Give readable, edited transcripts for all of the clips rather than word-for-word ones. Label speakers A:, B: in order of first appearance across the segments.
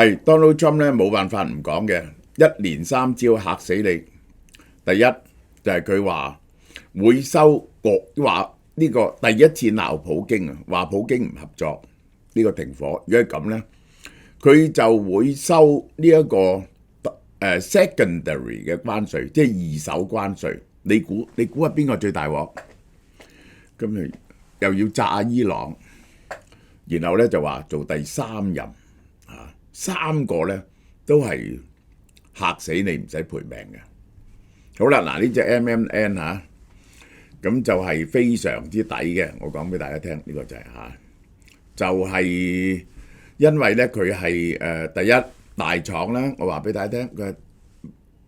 A: 係 Donald Trump 咧冇辦法唔講嘅，一連三招嚇死你。第一就係佢話會收話呢個第一次鬧普京啊，話普京唔合作呢個停火。如果係咁咧，佢就會收呢一個secondary 嘅關稅，即係二手關稅。你估下邊個最大鑊？咁佢又要炸伊朗，然後咧就話做第三任啊，三個咧都係嚇死你唔使賠命嘅。好啦，嗱呢隻 MMN 嚇，咁就係非常之抵嘅。我講俾大家聽，呢個就係就係因為咧佢係第一大廠啦，我話俾大家聽，佢係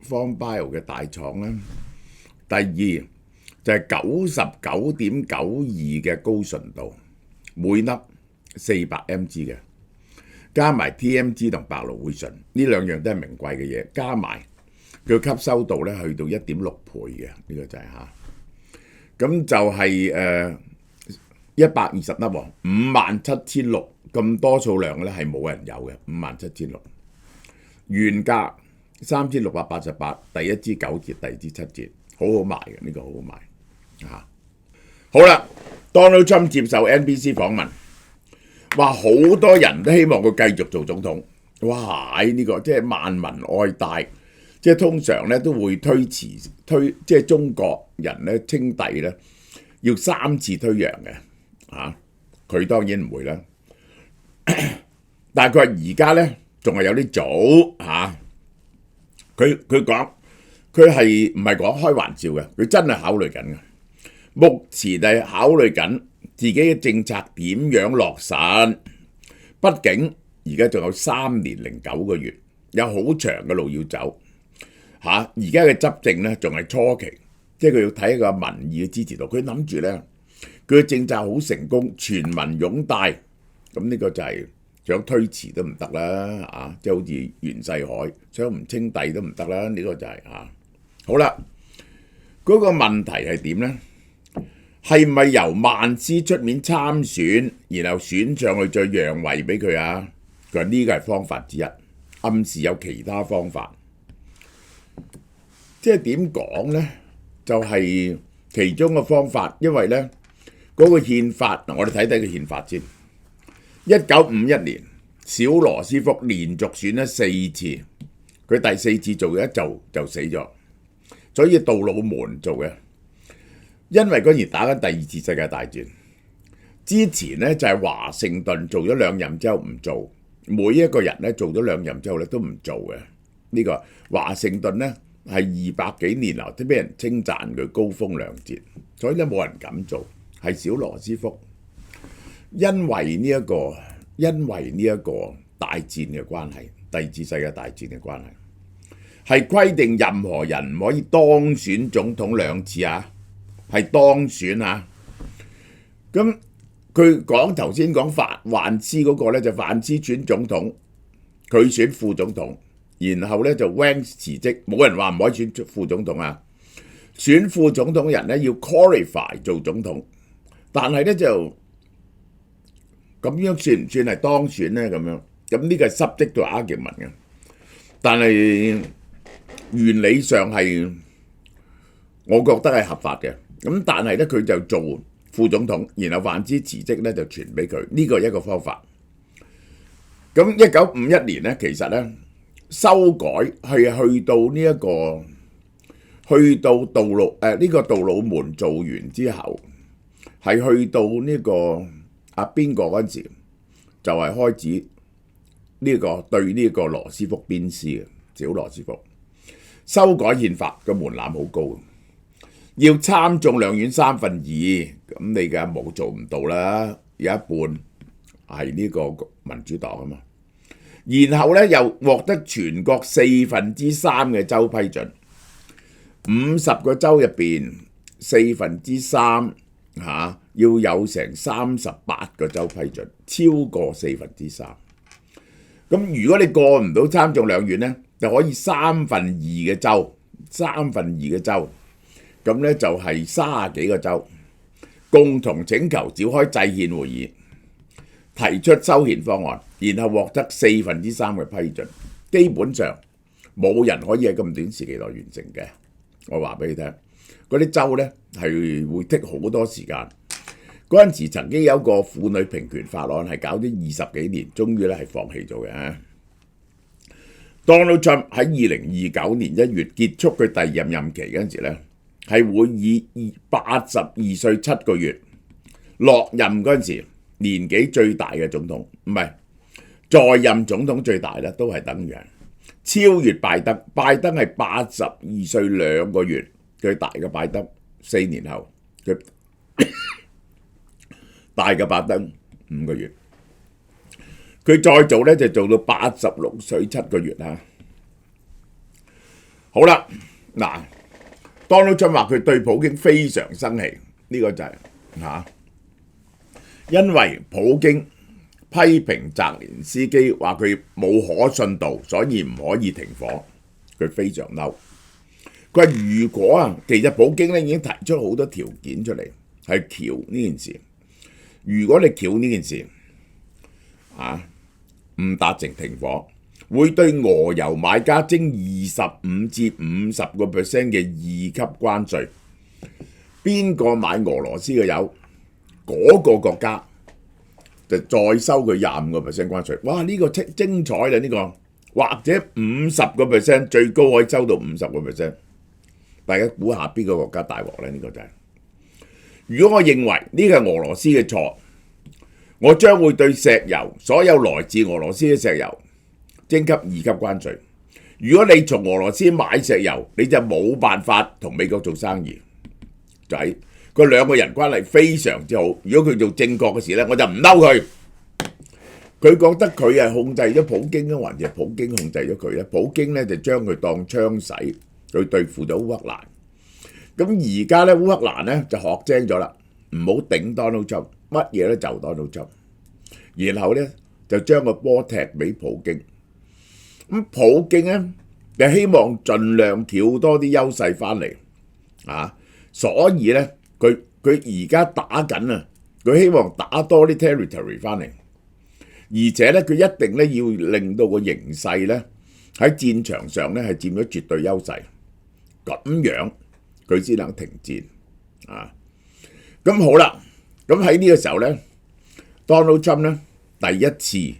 A: Form Bio 嘅大廠啦。第二就係99.92嘅高純度，每粒400 mg 嘅，加埋 TMG 同白蘆薈醇呢兩樣都係名貴嘅嘢，加埋佢吸收度咧去到1.6倍嘅，呢個就係咁就係120粒喎，57,600咁多數量咧係冇人有嘅，57,600原價3,688，第一支9折，第二支7折。好好賣嘅，呢個好好賣嚇。好啦 ，Donald Trump 接受 NBC 訪問，話好多人都希望佢繼續做總統。哇！呢個即係萬民愛戴，即係通常咧都會推，即係中國人咧稱帝咧要3次推揚嘅嚇。佢當然唔會啦，但係佢話而家咧仲係有啲早嚇。佢講。佢係唔係講開玩笑嘅？佢真係考慮緊嘅。目前係考慮緊自己嘅政策點樣落實。畢竟而家仲有3年零9個月，有好長嘅路要走嚇。而家嘅執政咧仲係初期，即係佢要睇一個民意嘅支持度。佢諗住咧，佢嘅政策好成功，全民擁戴。咁呢個就係想推遲都唔得啦啊！即係好似袁世凱想唔稱帝都唔得啦。呢個就係好啦，嗰個問題係點呢？係咪由萬斯出面參選，然後選上去再讓位俾佢啊？佢話呢個係方法之一，暗示有其他方法。即係點講呢？就係其中嘅方法，因為呢嗰個憲法，我哋睇睇個憲法先。1951年，小羅斯福連續選咗4次，佢第4次做一就死咗。所以杜魯門做嘅，因為嗰時打緊第2次世界大戰，之前咧就係華盛頓做咗2任之後唔做，每一個人咧做咗2任之後咧都唔做嘅。呢個華盛頓咧係200幾年來都俾人稱讚佢高風亮節，所以咧冇人敢做，係小羅斯福。因為呢一個大戰嘅關係，第2次世界大戰嘅關係。係規定任何人唔可以當選總統2次啊，係當選啊。咁佢講頭先講范斯嗰個咧就范斯選總統，佢選副總統，然後咧就 Vance 辭職，冇人話唔可以選副總統啊。選副總統嘅人咧要 qualify 做總統，但係咧就咁樣算唔算係當選咧？咁呢個係 subject to argument嘅，但係原理上係，我覺得係合法嘅。咁但係咧，佢就做副總統，然後范斯辭職咧就傳俾佢，呢個係一個方法。咁1951年咧，其實咧修改係去到呢一個，去到呢個杜魯門做完之後，係去到呢個邊個嗰陣時，就係開始呢個對呢個羅斯福鞭屍嘅小羅斯福。修改憲法個門檻好高，要參眾兩院3分2，咁你嘅冇做唔到啦，有一半係呢個民主黨啊嘛。然後咧又獲得全國3/4嘅州批准，50個州入邊3/4要有成38個州批准，超過3/4。咁如果你過唔到參眾兩院咧，就可以3/2嘅州，咁咧就係30幾個州共同請求召開制憲會議，提出修憲方案，然後獲得3/4嘅批准，基本上冇人可以喺咁短時期內完成嘅。我話俾你聽，嗰啲州呢係會剔好多時間。嗰陣時曾經有個婦女平權法案係搞咗20幾年，終於咧係放棄咗嘅。Donald Trump 喺2029年1月結束佢第二任期嗰陣時咧，係會以82歲7個月落任嗰陣時年紀最大嘅總統，唔係在任總統最大咧，都係等於超越拜登。拜登係82歲2個月，最大嘅拜登4年後，佢大嘅拜登5個月。佢再做咧就做到86歲7個月啦。好啦，嗱 ，Donald Trump 話佢對普京非常生氣，呢個就係因為普京批評澤連斯基話佢冇可信度，所以唔可以停火，佢非常嬲。佢話如果其實普京咧已經提出好多條件出嚟，係撬呢件事。如果你撬呢件事唔達成停火，會對俄油買家徵25至50% 嘅2級關稅。邊個買俄羅斯嘅油，嗰個國家就再收佢25% 關稅。哇！呢個精彩啦！呢個或者50%，最高可以收到50%。大家估下邊個國家大鑊咧？呢個就係，如果我認為呢個係俄羅斯嘅錯，我將會對石油所有來自俄羅斯嘅石油徵給2級關稅。如果你從俄羅斯買石油，你就冇辦法同美國做生意。就係佢兩個人關係非常之好。如果佢做正確嘅事咧，我就唔嬲佢。佢覺得佢係控制咗普京，還是普京控制咗佢咧？普京咧就將佢當槍使去對付咗烏克蘭。咁而家咧烏克蘭咧就學精咗啦，唔好頂 Donald Trump，乜嘢都就 Donald Trump，然後咧就將個波踢俾普京。咁普京咧就希望盡量撬多啲優勢翻嚟所以咧佢而家打緊啊，佢希望打多啲 territory 翻嚟，而且咧佢一定咧要令到個形勢咧喺戰場上咧係佔咗絕對優勢，咁樣佢先能停戰咁好啦，咁喺呢個時候咧 ，Donald Trump 咧第一次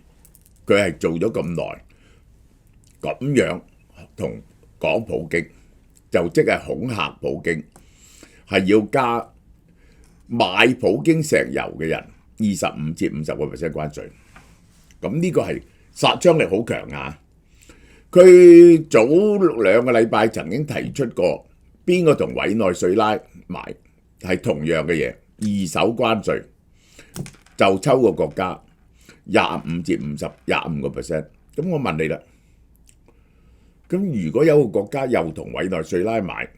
A: 佢係做咗咁耐，咁樣同講普京，就即係恐嚇普京，係要加買普京石油嘅人25至50% 關稅。咁呢個係殺傷力好強佢早2個禮拜曾經提出過，邊個同委內瑞拉買係同樣嘅嘢，2手關稅就抽個國家25至25%。咁我問你啦，咁如果有個國家又同委內瑞拉買，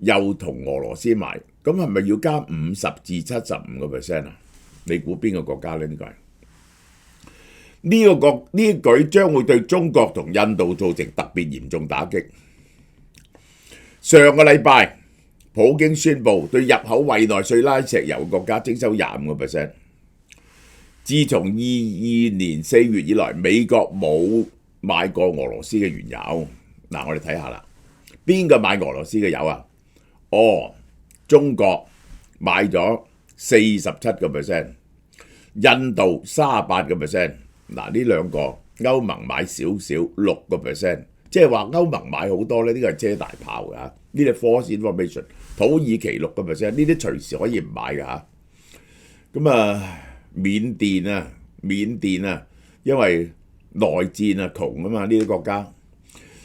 A: 又同俄羅斯買，咁係咪要加50至75%你估邊個國家呢？呢個係呢一舉將會對中國同印度造成特別嚴重打擊。上個禮拜，普京宣布對入口委內瑞拉石油國家徵收25%。自從22年4月以來，美國冇買過俄羅斯嘅原油。我哋睇下啦，邊個買俄羅斯嘅油中國買咗47%，印度38%。呢兩個歐盟買少少6%，即係話歐盟買好多咧，呢個係遮大炮㗎，呢啲 false information。土耳其6%，呢啲隨時可以唔買㗎。咁緬甸啊，因為內戰窮嘛，呢啲國家。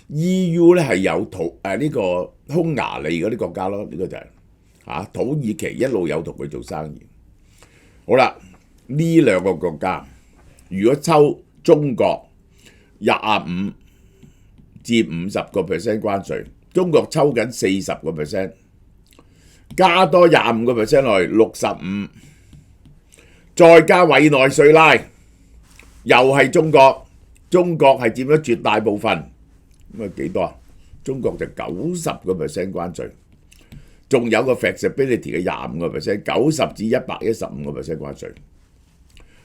A: EU 咧係有呢個匈牙利嗰啲國家咯，呢個就係土耳其一路有同佢做生意。好啦，呢兩個國家。如果抽中國25至50% 關稅，中國抽緊40%，加多25%落去65%，再加委內瑞拉，又係中國係佔咗絕大部分，咁幾多中國就90% 關稅，仲有個 flexibility 嘅25%，90至115% 關稅。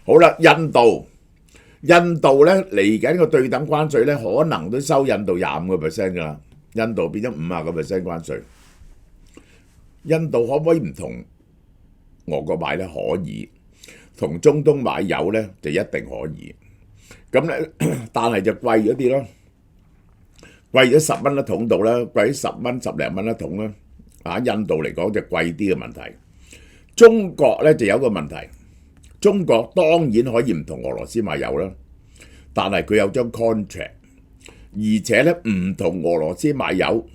A: 好啦，印度咧嚟緊個對等關稅咧，可能都收印度25% 噶啦，印度變咗50% 關稅。印度可唔可以唔同俄國買咧？可以，同中東買油咧就一定可以。咁咧，但係就貴咗啲咯，貴咗10蚊一桶度啦，貴咗10蚊10零蚊一桶啦。印度嚟講就貴啲嘅問題。中國咧就有個問題，中國當然可以唔同俄羅斯買油啦，但係佢有張 contract， 而且咧唔同俄羅斯買油，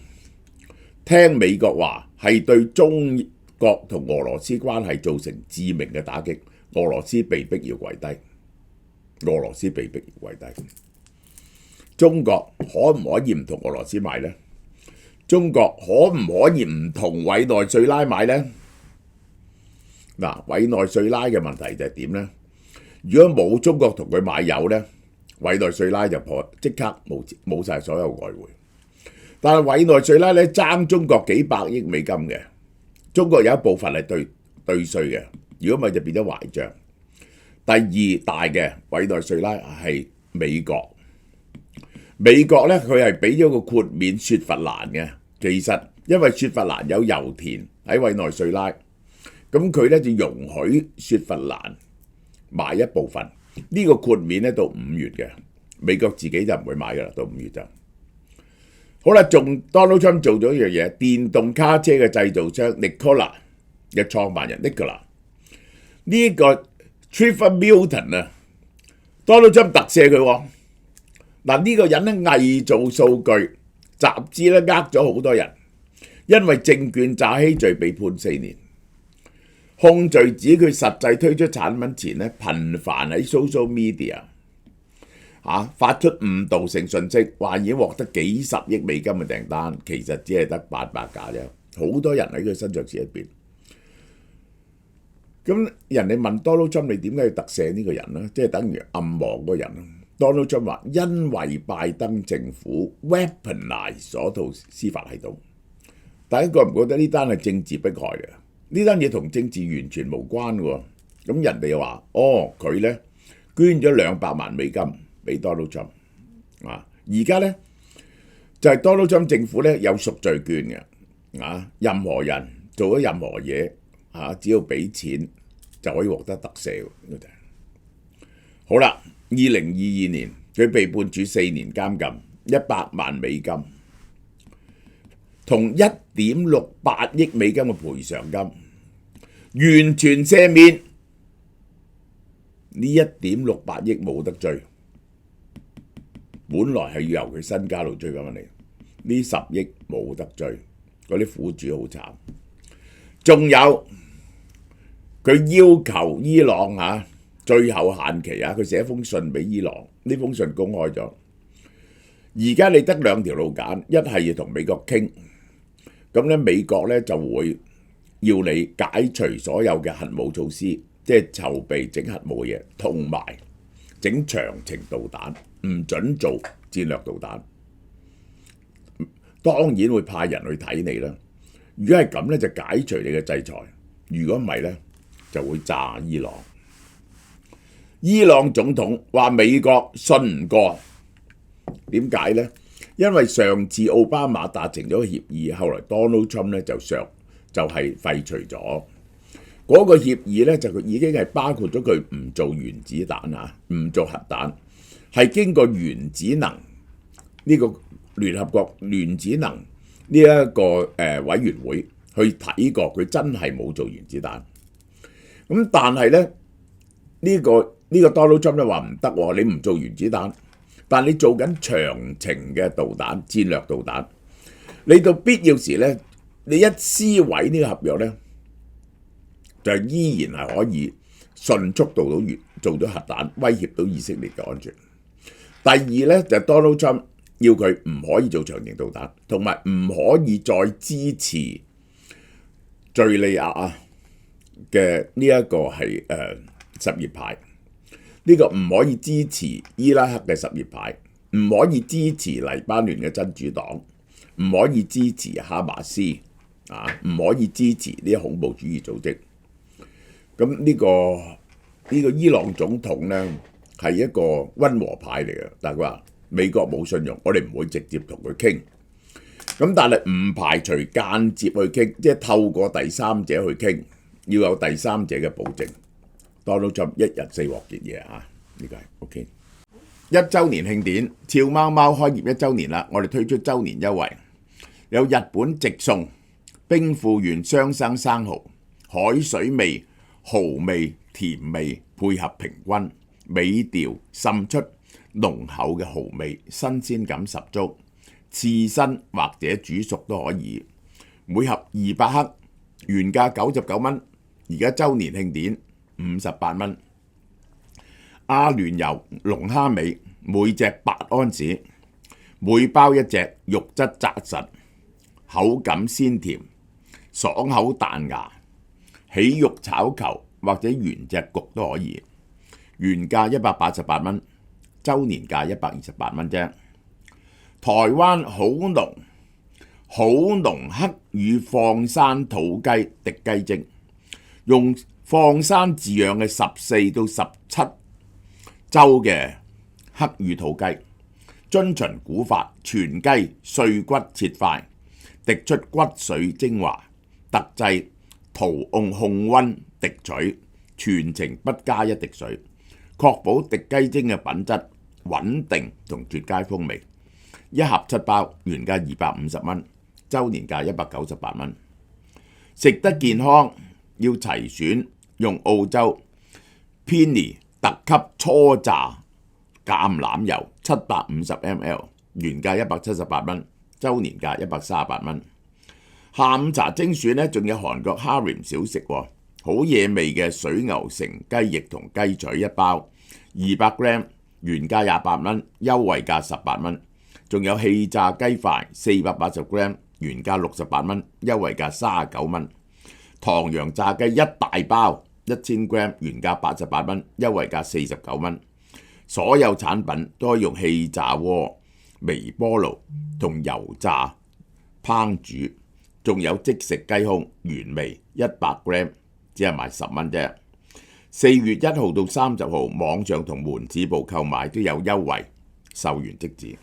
A: 聽美國話係對中國同俄羅斯關係造成致命嘅打擊，俄羅斯被逼要跪低，俄羅斯被逼要跪低。中國可唔可以唔同俄羅斯買呢？中國可唔可以唔同委內瑞拉買呢？嗱，委內瑞拉嘅問題就係點呢？如果冇中國同佢買油呢，委內瑞拉就即刻冇晒所有外匯。但係委內瑞拉咧爭中國幾百億美金嘅，中國有一部分係對稅嘅，如果唔係就變咗壞帳。第二大嘅委內瑞拉係美國，美國咧佢係俾咗個豁免雪佛蘭嘅，其實因為雪佛蘭有油田喺委內瑞拉，咁佢咧就容許雪佛蘭買一部分，呢個豁免咧到5月嘅，美國自己就唔會買噶啦，到5月就。好啦，仲 Donald Trump 做咗一樣嘢，電動卡車嘅製造商 Nikola 嘅創辦人 Nikola 呢個 Trevor Milton 啊 ，Donald Trump 特赦佢喎。嗱，呢個人咧偽造數據，集資咧呃咗好多人，因為證券詐欺罪被判4年。控罪指佢實際推出產品前咧，頻繁喺 social media發出誤導性信息，話已經獲得幾十億美金嘅訂單，其實只係得800架啫。好多人喺佢身上前一邊。咁人哋問 Donald Trump 你點解要特赦呢個人呢？即係等於暗亡嗰個人。Donald Trump 話因為拜登政府 weaponize 嗰套司法系統。大家覺唔覺得呢單係政治迫害嘅？呢單嘢同政治完全無關嘅。咁人哋又話佢咧捐咗200萬美金俾 Donald Trump 而家咧就係 Donald Trump 政府咧有贖罪券嘅任何人做咗任何嘢只要俾錢就可以獲得特赦。好啦，2022年佢被判處4年監禁，100萬美金，同1.68億美金嘅賠償金，完全赦免。呢1.68億冇得追。本來係要由佢身家度追緊嚟，呢10億冇得追，嗰啲苦主好慘。仲有佢要求伊朗最後限期佢寫封信俾伊朗，呢封信公開咗。而家你得2條路揀，一係要同美國傾，咁咧美國咧就會要你解除所有嘅核武措施，即係籌備整核武嘅嘢，同埋整長程導彈。唔准做戰略導彈，當然會派人去睇你啦。如果係咁咧，就解除你嘅制裁；如果唔係咧，就會炸伊朗。伊朗總統話美國信唔過，點解咧？因為上次奧巴馬達成咗協議，後來 Donald Trump 咧就係廢除咗嗰個協議咧，就已經係包括咗佢唔做原子彈唔做核彈。係經過原子能呢個聯合國原子能呢一個委員會去睇過，佢真係冇做原子彈。咁但係咧呢個 Donald Trump 咧話唔得喎，你唔做原子彈，但你做緊長程嘅導彈、戰略導彈，你到必要時咧，你一撕毀呢個合約咧，就依然係可以迅速做咗核彈，威脅到以色列嘅安全。第二咧就係 Donald Trump 要佢唔可以做長程導彈，同埋唔可以再支持敍利亞嘅呢一個係什葉派，呢個唔可以支持伊拉克嘅什葉派，唔可以支持黎巴嫩嘅真主黨，唔可以支持哈馬斯唔可以支持呢啲恐怖主義組織。咁呢個呢個伊朗總統呢係一個溫和派嚟嘅，但係佢話美國冇信用，我哋唔會直接同佢傾。咁但係唔排除間接去傾，即係透過第三者去傾，要有第三者嘅保證。Donald Trump 一日4鑊件嘢啊！呢個係 OK。1週年慶典，俏貓貓開業1週年啦！我哋推出週年優惠，有日本直送冰富源雙生生蠔，海水味、蠔味、甜味配合平均，尾調滲出濃厚嘅蠔味，新鮮感十足。刺身或者煮熟都可以，每盒200克，原價99蚊，而家週年慶典58蚊。阿聯酋龍蝦尾，每隻8安士，每包1隻，肉質紮實，口感鮮甜，爽口彈牙，起肉炒球或者原隻焗都可以，原價188蚊，週年價128蚊啫。台灣好濃黑羽放生土雞滴雞精，用放生飼養嘅14到17週嘅黑羽土雞，遵循古法，全雞碎骨切塊，滴出骨髓精華，特製塗控溫滴取，全程不加1滴水，確保滴雞精嘅品質穩定同絕佳風味。1盒7包，原價250蚊，週年價198蚊。食得健康要齊選，用澳洲 Penny 特級初榨橄欖油750ml，原價178蚊，週年價138蚊。下午茶精選呢，仲有韓國 Harem 小食喎，好嘢味嘅水牛城雞翼同雞腿1包，200g，原價28蚊，優惠價18蚊。仲有氣炸雞塊480g，原價68蚊，優惠價39蚊。唐揚炸雞一大包1000g，原價88蚊，優惠價49蚊。所有產品都可以用氣炸鍋、微波爐同油炸烹煮，仲有即食雞胸原味100g，只係賣10蚊啫。4月1號到30號，網上同門市部購買都有優惠，售完即止。